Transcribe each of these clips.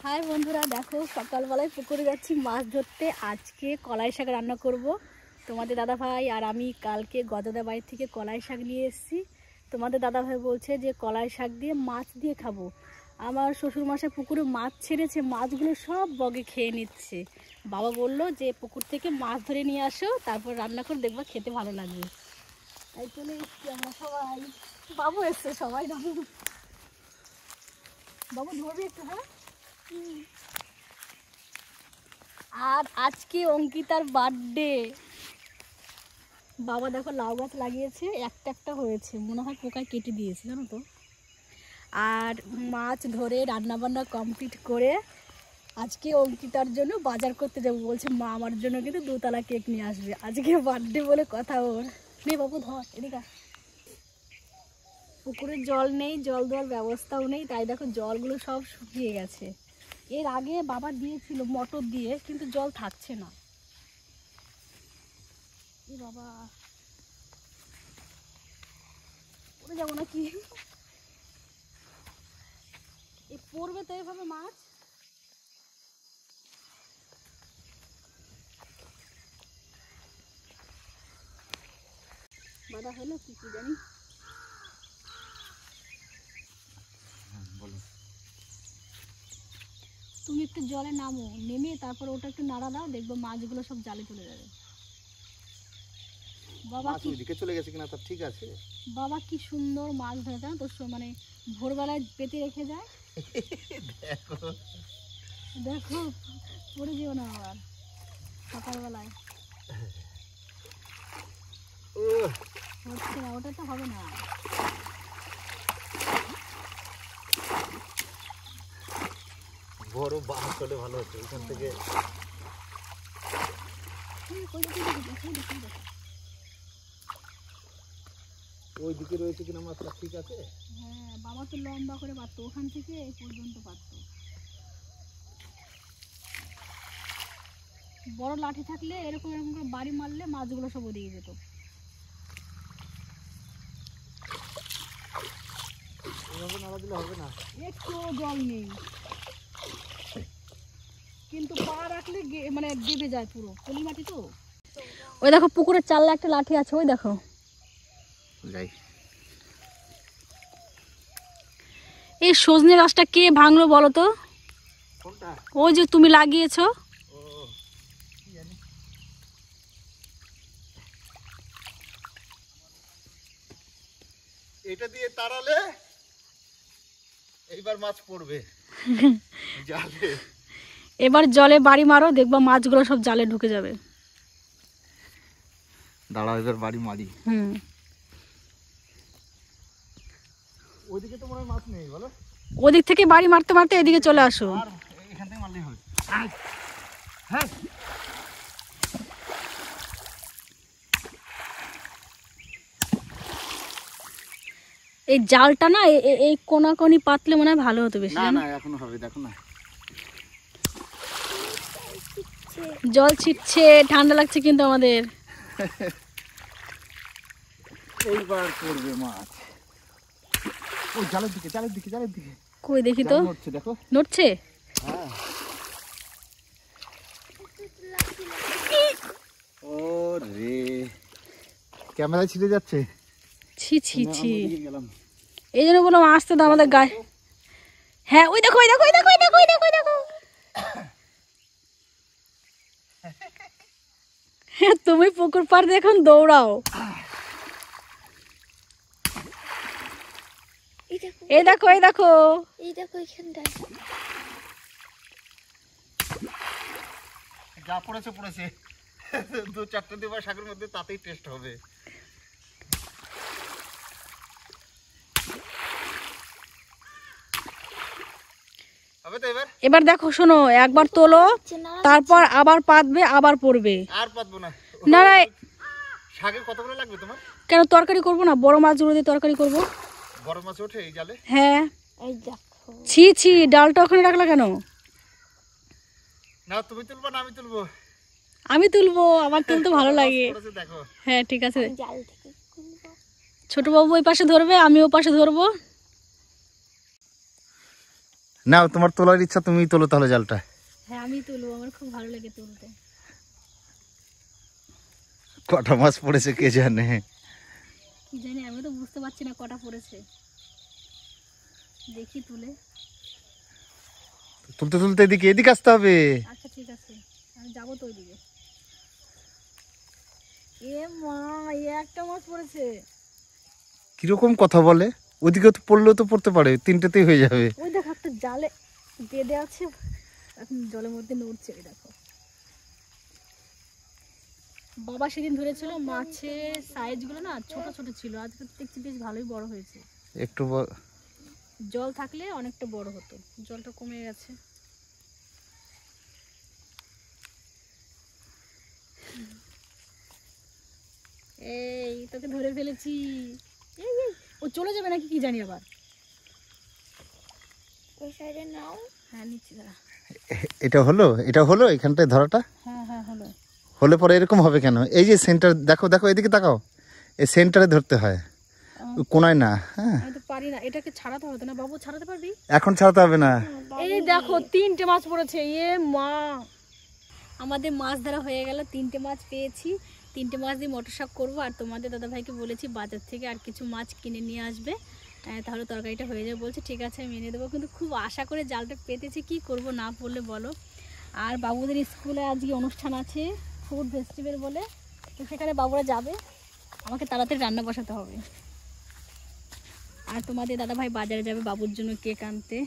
High বন্ধুরা, দেখো সকালবেলায় পুকুরে যাচ্ছি মাছ ধরতে। আজকে কলাই শাক রান্না করব। তোমাদের দাদাভাই আর আমি কালকে গদাদা বাড়ি থেকে কলাই শাক নিয়ে এসেছি। তোমাদের দাদাভাই বলছে যে কলাই শাক দিয়ে মাছ দিয়ে খাবো। আমার শ্বশুরমশাই পুকুরে মাছ ছেড়েছে, মাছগুলো সব বগে খেয়ে নিচ্ছে। বাবা বলল যে পুকুর থেকে মাছ ধরে নিয়ে আসো, তারপর রান্না করে দেখবা খেতে ভালো লাগবে। তাই চলে এসছি আমরা সবাই। বাবু এসছে, সবাই বাবু বাবু ধরবি একটু। হ্যাঁ, আর আজকে অঙ্কিতার বার্থডে। বাবা দেখো লাউ গাছ লাগিয়েছে, একটা একটা হয়েছে, মনে হয় পোকায় কেটে দিয়েছে জানো তো। আর মাছ ধরে রান্না বান্না কমপ্লিট করে আজকে অঙ্কিতার জন্য বাজার করতে যাবো। বলছে মা আমার জন্য কিন্তু 2তলা কেক নিয়ে আসবে, আজকে বার্থডে বলে কথা ওর। নে বাবু ধর, এদিকে পুকুরের জল নেই, জল দেওয়ার ব্যবস্থাও নেই, তাই দেখো জলগুলো সব শুকিয়ে গেছে। এর আগে বাবা দিয়েছিল মোটর দিয়ে, কিন্তু জল থাকছে না। এ বাবা, পড়ে যাবো নাকি? এ পড়বে তো এভাবে মাছ। বাধা হলো কি কি জানি। তুমি একটু জলে নামো, নেমে তারপর ওটা একটু নাড়া দাও, দেখবো মাছগুলো সব জালে চলে যাবে। বাবা কি ওইদিকে চলে গেছে কিনা, তার ঠিক আছে। বাবা কি সুন্দর মাছ ধরে, জানো তো, মানে ভোরবেলায় পেতে রেখে যায়। দেখো দেখো পড়ে যেও না আবার সকালবেলায়। হচ্ছে না, ওটা তো হবে না। বড় বাস হলে ভালো হতো এখান থেকে। ওইদিকে রয়েছে কিনা মাছটা ঠিক আছে। হ্যাঁ, বাবা তো লম্বা করে পারতো, ওখান থেকে এই পর্যন্ত পারতো। বড় লাঠি থাকলে এরকম এরকম করে বাড়ি মারলে মাছগুলো সব ওদিকে যেত। এভাবে নাড়া দিলে হবে না, একটু জল নেই, কিন্তু পা রাখলে মানে ডুবে যায় পুরো, পলি মাটি তো। ওই দেখো পুকুরের চালে একটা লাঠি আছে, ওই দেখো। যাই, এই সজনে গাছটা কে ভাঙলো বলো তো? কোনটা? ওই যে তুমি লাগিয়েছো। এটা দিয়ে তাড়ালে এইবার মাছ পড়বে জালে। এবার জলে বাড়ি মারো, দেখবা মাছগুলো সব জালে ঢুকে যাবে। দাঁড়াও এবার বাড়ি মারি। ওইদিকে তো মনে হয় মাছ নেই বলো। ওদিক থেকে বাড়ি মারতে মারতে এদিকে চলে আসো। আর এখান থেকে মারলেই হবে। হ্যাঁ, এই জালটা না এই কোনাকোনি পাতলে মনে হয় ভালো হতো বেশি। না না এখনো হবে, দেখো না জল ছিটছে, ঠান্ডা লাগছে কিন্তু আমাদের। এইবার পড়বে মাছ। ওই জালের দিকে, জালের দিকে, জালের দিকে। কই দেখি তো, নড়ছে দেখো। নড়ছে। হ্যাঁ, ও রে, ক্যামেরা ছিঁড়ে যাচ্ছে। ছি ছি ছি, গেলাম। এই জন্য বললাম আসতে তো আমাদের গায়ে। হ্যাঁ, ওই দেখো, ওই দেখো, ওই দেখো, ওই দেখো, ওই দেখো, ওই দেখো। হ্যাঁ, তুমি পুকুর পাড় দেখুন দৌড়াও। এই দেখো, এই দেখো, এই দেখো এখানটায় যা পড়েছে পড়েছে, 2-4টে দেবার শাকের মধ্যে তাতেই টেস্ট হবে। হবে তো এবার। এবার দেখো, শোনো, একবার তোলো, তারপর আবার পাতবে, আবার পড়বে। আর পাতবো না। না না, শাকে কতগুলো লাগবে তোমার? কেন তরকারি করবো না? বড় মাছগুলো দিয়ে তরকারি করবো। বড় মাছ ওঠে এই জালে? হ্যাঁ। এই দেখো, ছি ছি, ডালটা ওখানে রাখলা কেন? না তুমি তুলবো না আমি তুলবো? আমি তুলবো, আমার তুলতে ভালো লাগে। দেখো, হ্যাঁ ঠিক আছে। জাল থেকে খুলবো। ছোট বাবু ওই পাশে ধরবে, আমি ও পাশে ধরবো। নাও, তোমার তোলার ইচ্ছা, তুমি তোলো তাহলে জালটা। হ্যাঁ আমি তুলবো, আমার খুব ভালো লাগে তুলতে। কটা মাছ পড়েছে কে জানে। কি জানি, আমি তো বুঝতে পারছি না কটা পড়েছে। দেখি তুলে। তুলতে তুলতে এদিকে এদিকে আসতে হবে। আচ্ছা ঠিক আছে, আমি যাবো তো ওইদিকে। এ মা, একটা মাছ পড়েছে। কিরকম কথা বলে, ওদিকে তো পড়লেও তো পড়তে পারে, তিনটেতেই হয়ে যাবে। ওই দেখো একটা জালে বেঁধে আছে, এখন জলের মধ্যে নড়ছে। ওই দেখো, বাবা সেদিন ধরেছিল, মাছের সাইজগুলো না ছোট ছোট ছিল, আজকে দেখছি বেশ ভালোই বড় হয়েছে। একটু জল থাকলে অনেকটা বড় হতো, জলটা কমে গেছে। এই তোকে ধরে ফেলেছি। ও চলে যাবে নাকি কি জানি আবার। ওই সাইডে নাও। হ্যাঁ নিচ্ছি, দাঁড়া। এটা হলো, এটা হলো এখানটায় ধরাটা। হ্যাঁ হ্যাঁ হলো। হলে পরে এরকম হবে কেন? এই যে সেন্টার দেখো, দেখো এদিকে তাকাও, এই সেন্টারে ধরতে হয়, ওই কোনায় না। হ্যাঁ আমি তো পারি না, এটাকে ছাড়াতে হবে না বাবু, ছাড়াতে পারবি? এখন ছাড়াতে হবে না। এই দেখো 3টে মাছ পড়েছে। এ মা, আমাদের মাছ ধরা হয়ে গেল, 3টে মাছ পেয়েছি। 3টে মাছ দিয়ে মটর শাক করবো। আর তোমাদের দাদাভাইকে বলেছি বাজার থেকে আর কিছু মাছ কিনে নিয়ে আসবে, তাহলে তরকারিটা হয়ে যাবে। বলছে ঠিক আছে আমি এনে দেবো, কিন্তু খুব আশা করে জালটা পেতেছি, কি করব না পড়লে বলো। আর বাবুদের স্কুলে আজকে অনুষ্ঠান আছে, ফুড ফেস্টিভ্যাল বলে, তো সেখানে বাবুরা যাবে, আমাকে তাড়াতাড়ি রান্না বসাতে হবে। আর তোমাদের দাদাভাই বাজারে যাবে বাবুর জন্য কেক আনতে।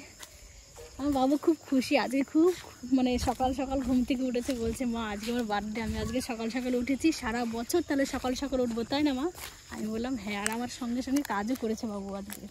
আমার বাবু খুব খুশি আজকে, খুব মানে সকাল সকাল ঘুম থেকে উঠেছে, বলছে মা আজকে আমার বার্থডে, আমি আজকে সকাল সকাল উঠেছি, সারা বছর তাহলে সকাল সকাল উঠবো তাই না মা? আমি বললাম হ্যাঁ, আর আমার সঙ্গে সঙ্গে কাজও করেছে বাবু আজকে।